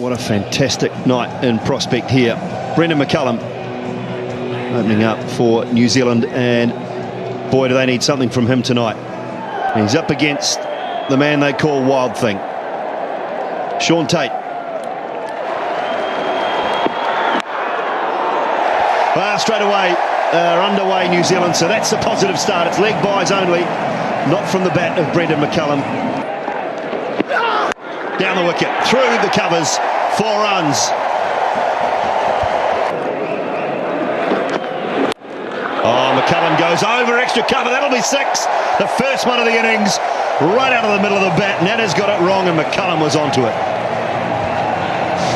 What a fantastic night in Prospect here. Brendan McCullum opening up for New Zealand, and boy, do they need something from him tonight. He's up against the man they call Wild Thing, Shaun Tate. Well, straight away, underway New Zealand, so that's a positive start. It's leg byes only, not from the bat of Brendan McCullum. Down the wicket, through the covers, 4 runs. Oh, McCullum goes over extra cover, that'll be 6. The first one of the innings, right out of the middle of the bat. Nanner's got it wrong and McCullum was onto it.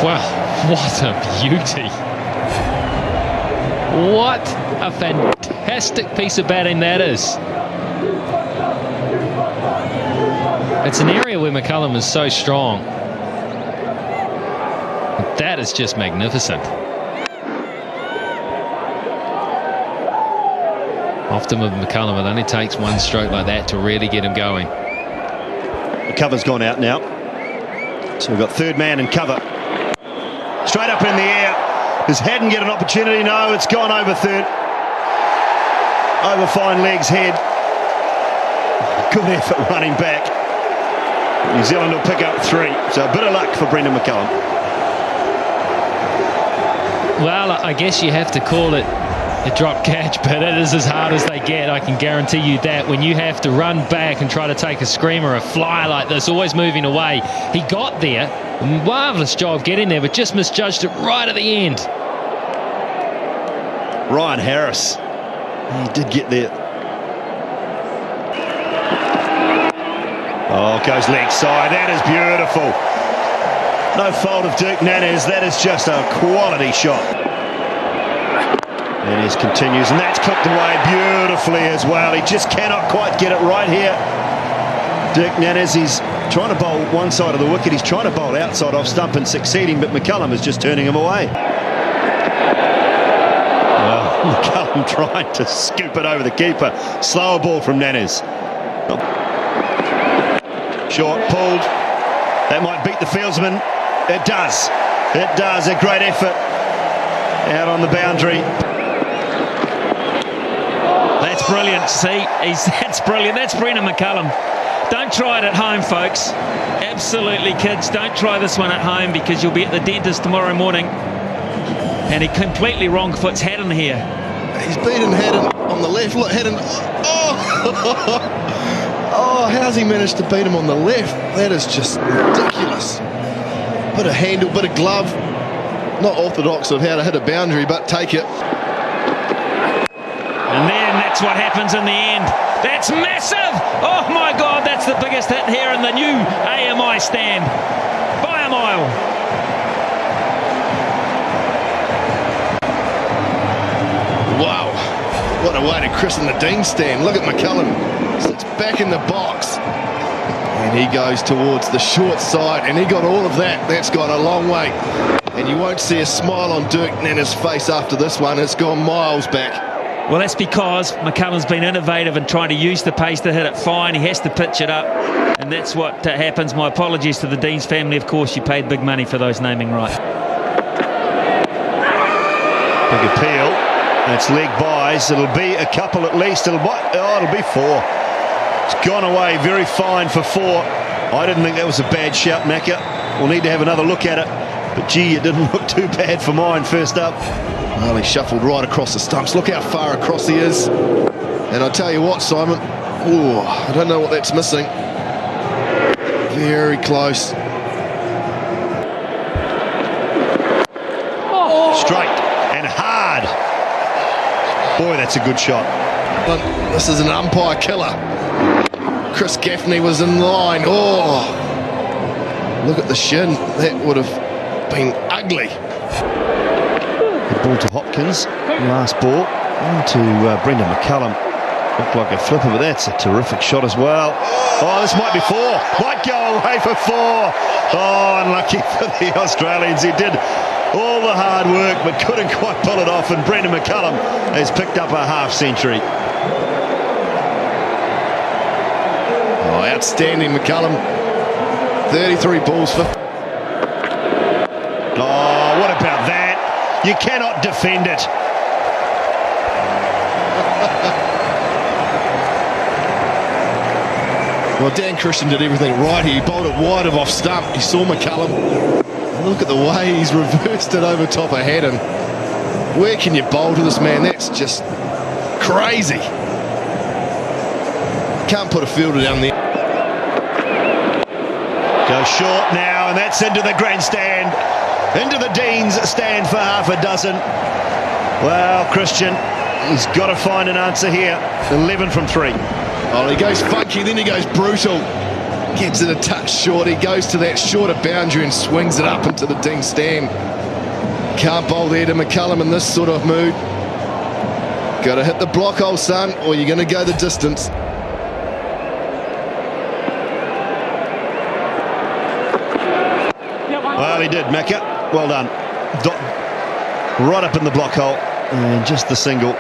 Wow, what a beauty. What a fantastic piece of batting that is. It's an area where McCullum is so strong. That is just magnificent. Often with McCullum, it only takes one stroke like that to really get him going. The cover's gone out now. So we've got third man in cover. Straight up in the air. Does Haddon get an opportunity? No, it's gone over third. Over fine legs, head. Good effort running back. New Zealand will pick up 3. So a bit of luck for Brendan McCullum. Well, I guess you have to call it a drop catch, but it is as hard as they get. I can guarantee you that. When you have to run back and try to take a screamer, a fly like this, always moving away. He got there. Marvellous job getting there, but just misjudged it right at the end. Ryan Harris. He did get there. Oh, goes leg side. That is beautiful. No fault of Dirk Nannes. That is just a quality shot. Nannes continues, and that's clipped away beautifully as well. He just cannot quite get it right here. Dirk Nannes, he's trying to bowl one side of the wicket. He's trying to bowl outside off stump and succeeding, but McCullum is just turning him away. Well, McCullum trying to scoop it over the keeper. Slower ball from Nannes. Short, pulled. That might beat the fieldsman. It does. It does. A great effort out on the boundary. That's brilliant. See, that's brilliant. That's Brendan McCullum. Don't try it at home, folks. Absolutely, kids. Don't try this one at home because you'll be at the dentist tomorrow morning. And he completely wrong foots Haddon here. He's beaten Haddon on the left. Look, Haddon. Oh! Oh, how's he managed to beat him on the left? That is just ridiculous. Bit of handle, bit of glove. Not orthodox of how to hit a boundary, but take it. And then that's what happens in the end. That's massive! Oh my God, that's the biggest hit here in the new AMI stand. By a mile. Wow. What a way to christen the Dean stand. Look at McCullum. Sits back in the box. And he goes towards the short side, and he got all of that. That's gone a long way. And you won't see a smile on Dirk Nanner's face after this one. It's gone miles back. Well, that's because McCullum's been innovative and trying to use the pace to hit it fine. He has to pitch it up, and that's what happens. My apologies to the Dean's family. Of course, you paid big money for those naming rights. Big appeal. That's leg byes. It'll be a couple at least. It'll be 4. It's gone away very fine for 4. I didn't think that was a bad shout, Macca. We'll need to have another look at it. But gee, it didn't look too bad for mine first up. Well, he shuffled right across the stumps. Look how far across he is. And I tell you what, Simon, ooh, I don't know what that's missing. Very close. Straight and hard. Boy, that's a good shot. But this is an umpire killer. Chris Gaffney was in line. Oh, look at the shin. That would have been ugly. The ball to Hopkins. Last ball. On to Brendan McCullum. Looked like a flipper, but that's a terrific shot as well. Oh, this might be 4. Might go away for 4. Oh, unlucky for the Australians. He did all the hard work, but couldn't quite pull it off. And Brendan McCullum has picked up a half-century. Oh, outstanding McCullum. 33 balls for... Oh, what about that? You cannot defend it. Well, Dan Christian did everything right here. He bowled it wide of off stump. He saw McCullum. Look at the way he's reversed it over top of Haddon. Where can you bowl to this man? That's just crazy. Can't put a fielder down there. Goes short now, and that's into the grandstand. Into the Dean's stand for half a dozen. Well, Christian, he's got to find an answer here. 11 from 3. Oh, he goes funky, then he goes brutal. Gets it a touch short. He goes to that shorter boundary and swings it up into the Dean's stand. Can't bowl there to McCullum in this sort of mood. Got to hit the block hole, son, or you're going to go the distance. Well, he did, Macca. Well done. Right up in the block hole. And just the single.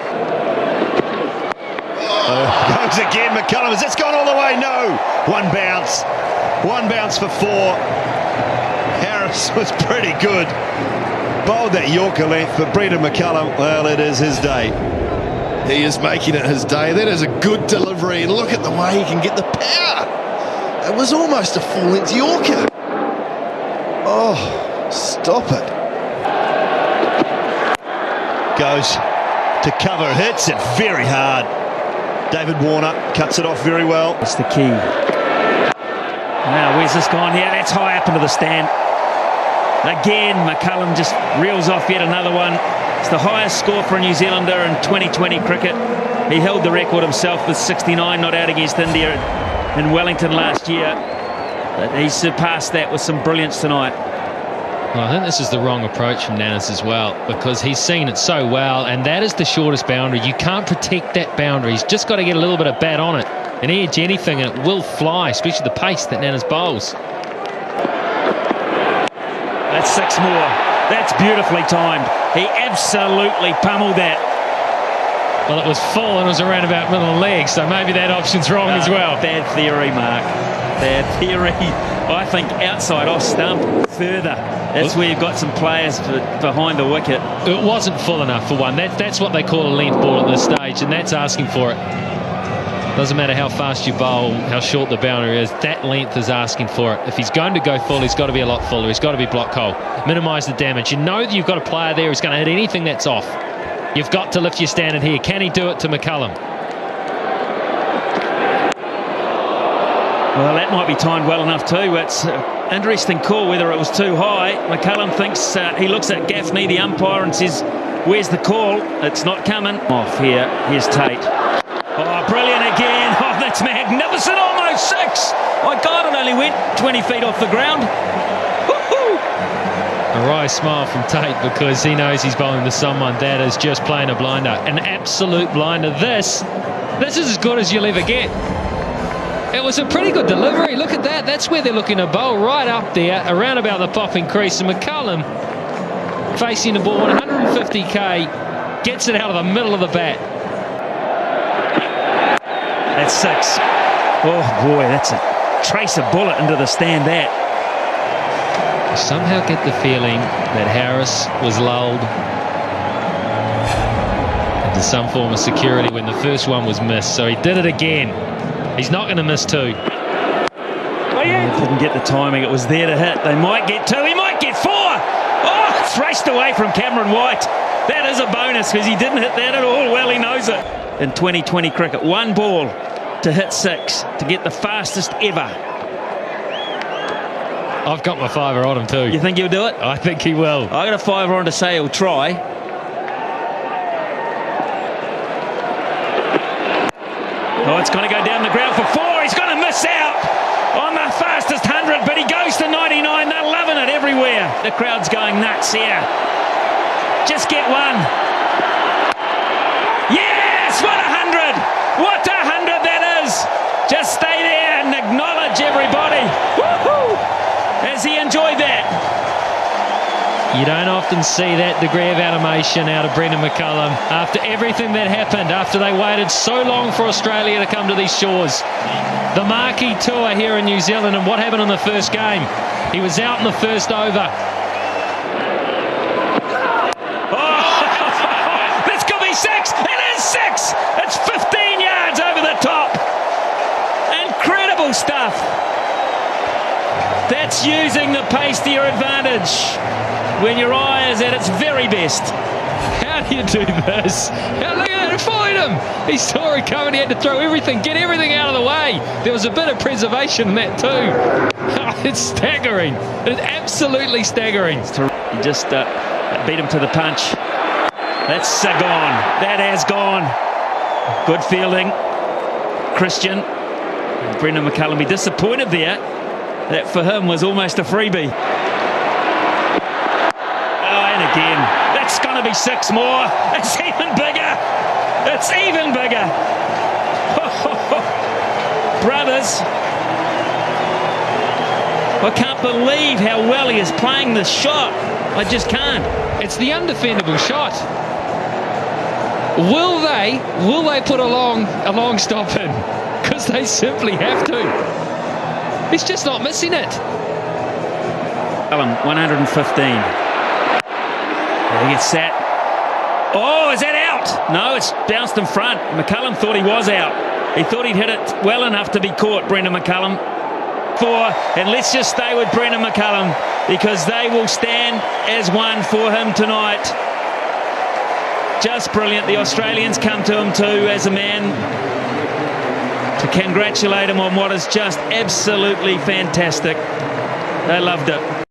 Goes again, McCullum. Has this gone all the way? No. One bounce. One bounce for 4. Harris was pretty good. Bowled that Yorker length for Brendan McCullum. Well, it is his day. He is making it his day. That is a good delivery. And look at the way he can get the power. It was almost a full-length Yorker. Oh, stop it. Goes to cover, hits it very hard. David Warner cuts it off very well. That's the key. Now, where's this gone here? That's high up into the stand. Again, McCullum just reels off yet another one. It's the highest score for a New Zealander in 2020 cricket. He held the record himself with 69 not out against India in Wellington last year. But he surpassed that with some brilliance tonight. Well, I think this is the wrong approach from Nannis as well, because he's seen it so well, and that is the shortest boundary. You can't protect that boundary. He's just got to get a little bit of bat on it and edge anything, and it will fly, especially the pace that Nannis bowls. That's 6 more. That's beautifully timed. He absolutely pummeled that. Well, it was full and it was around about middle leg, so maybe that option's wrong as well. Bad theory, Mark. Bad theory. I think outside off stump further. That's where you've got some players behind the wicket. It wasn't full enough for one. That's what they call a length ball at this stage, and that's asking for it. Doesn't matter how fast you bowl, how short the boundary is, that length is asking for it. If he's going to go full, he's got to be a lot fuller. He's got to be block hole. Minimise the damage. You know that you've got a player there who's going to hit anything that's off. You've got to lift your standard here. Can he do it to McCullum? Well, that might be timed well enough too. It's an interesting call whether it was too high. McCullum thinks, he looks at Gaffney, the umpire, and says, where's the call? It's not coming. Off here. Here's Tate. Oh, brilliant again. Oh, that's magnificent. Almost 6. My God, it only went 20 feet off the ground. Woo-hoo! A wry smile from Tate, because he knows he's bowling to someone that is just playing a blinder. An absolute blinder. This is as good as you'll ever get. It was a pretty good delivery. Look at that. That's where they're looking to bowl, right up there, around about the popping crease. And McCullum, facing the ball 150k, gets it out of the middle of the bat. That's 6. Oh, boy, that's a trace of bullet into the stand, that. I somehow get the feeling that Harris was lulled into some form of security when the first one was missed. So he did it again. He's not going to miss 2. Didn't get the timing. It was there to hit. They might get 2. He might get 4. Oh, thrashed away from Cameron White. That is a bonus because he didn't hit that at all. Well, he knows it. In 2020 cricket, 1 ball to hit 6 to get the fastest ever. I've got my 5er on him too. You think he'll do it? I think he will. I got a 5er on to say he'll try. Oh, it's going to go down the ground for 4. He's going to miss out on the fastest 100, but he goes to 99. They're loving it everywhere. The crowd's going nuts here. Just get 1. Yes, what a 100. What a 100 that is. Just stay there and acknowledge everybody. Woohoo! Has he enjoyed that? You don't often see that degree of animation out of Brendan McCullum after everything that happened, after they waited so long for Australia to come to these shores. The marquee tour here in New Zealand, and what happened in the first game? He was out in the first over. Oh, this could be 6. It is 6. It's 15 yards over the top. Incredible stuff. That's using the pace to your advantage when your eye is at its very best. How do you do this? Look at it, followed him. He saw it coming, he had to throw everything, get everything out of the way. There was a bit of preservation in that too. It's staggering. It's absolutely staggering. He just beat him to the punch. That's gone. That has gone. Good fielding. Christian. Brendan McCullum be disappointed there. That for him was almost a freebie. Oh, and again. That's going to be 6 more. It's even bigger. It's even bigger. Brothers. I can't believe how well he is playing this shot. I just can't. It's the undefendable shot. Will they put a long stop in? Because they simply have to. He's just not missing it. 115. He gets set. Oh, is that out? No, it's bounced in front. McCullum thought he was out. He thought he'd hit it well enough to be caught, Brendan McCullum. 4, and let's just stay with Brendan McCullum because they will stand as one for him tonight. Just brilliant. The Australians come to him too as a man to congratulate him on what is just absolutely fantastic. They loved it.